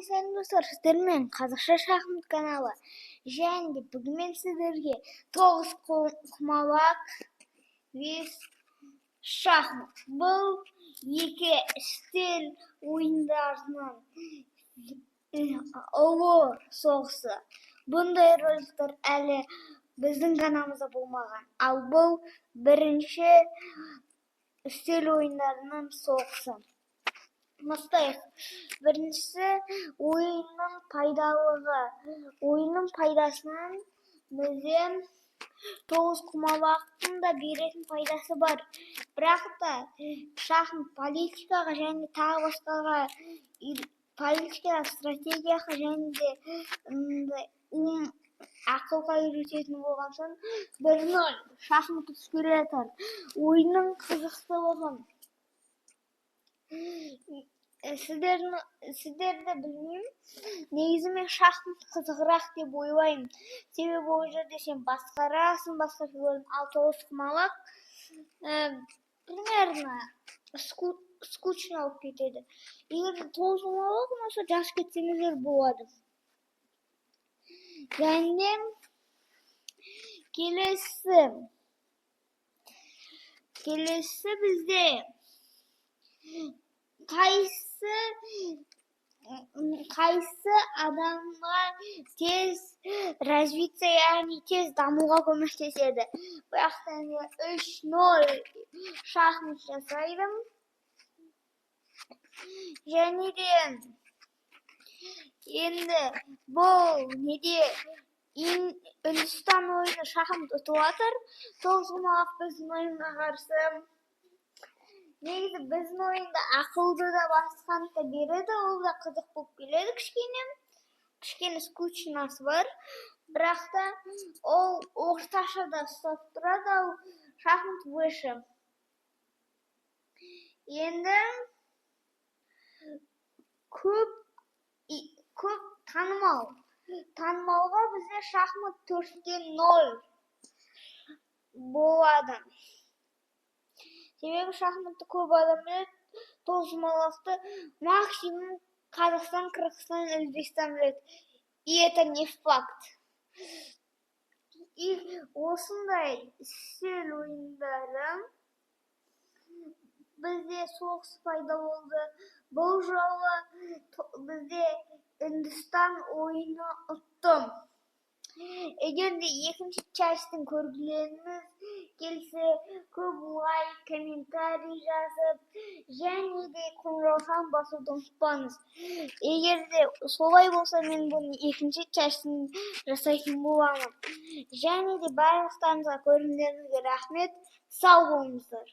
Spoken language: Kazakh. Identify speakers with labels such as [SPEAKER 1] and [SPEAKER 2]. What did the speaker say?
[SPEAKER 1] сәлем достар, сіздермен қазақша шахмат каналы. Және бүгін мен сіздерге 9 құмалақ вес шахмат. Бұл екі стиль ойындарының ұлы соғысы. Бұндай роликтер әлі біздің каналымызда болмаған. Ал бұл бірінші стиль ойындарының соғысы. Бастайық. Біріншісі ойынның пайдалығы. Ойынның пайдасынан бізде 9 құмалақтың да беретін пайдасы бар. Бірақ та шахмат политикаға және тағы басқаға политикаға, стратегияға және де ақылға үйрететін болған соң 1-0 шахмат үскеретір. Ойынның қызықтылығын сіздерді білмеймін. Негізі мен шахмат қызығырақ деп ойлаймын. Себебі ол жерде сен басқарасың, басқа фигураны, ал 9 құмалақ примерно скучно болып кетеді. Егер 9 құмалақ болмаса жазып кетсеңіздер болады. Және келесі бізде қайсы адамға тез развиться, яғни тез дамуға көмектеседі. Бірақ та 3-0 шахмат жасайдым. Және де енді бұл Үндістан ойыны шахмат ұтып жатыр. 9 құмалақ біздің ойынға қарсы. Негізі біздің ойында ақылды да басқаны да береді, ол да қызық болып келеді кішкене скучнасы бар. Бірақ та ол орташа да ұстап тұрады, ал шахмат выше. Енді көп танымалға бізде шахмат 4-0 болады. Себебі шахматты көп адам біледі, 9 құмалақты максимум Қазақстан, Қырғызстан, Өзбекстан біледі. И это не факт. И осындай стиль ойындары бізде соғыс пайда болды. Бұл жолы бізде Үндістан ойыны ұтты. Егер де екінші частын көргілеріңіз келсе, көп лайк, комментарий жазып, және де қоңыраудан басуды ұмытпаңыз. Егер де солай болса, мен бұның екінші частын жасайтын боламын. Және де барлықтарыңызға көргендеріңізге рахмет. Сау болыңыздар.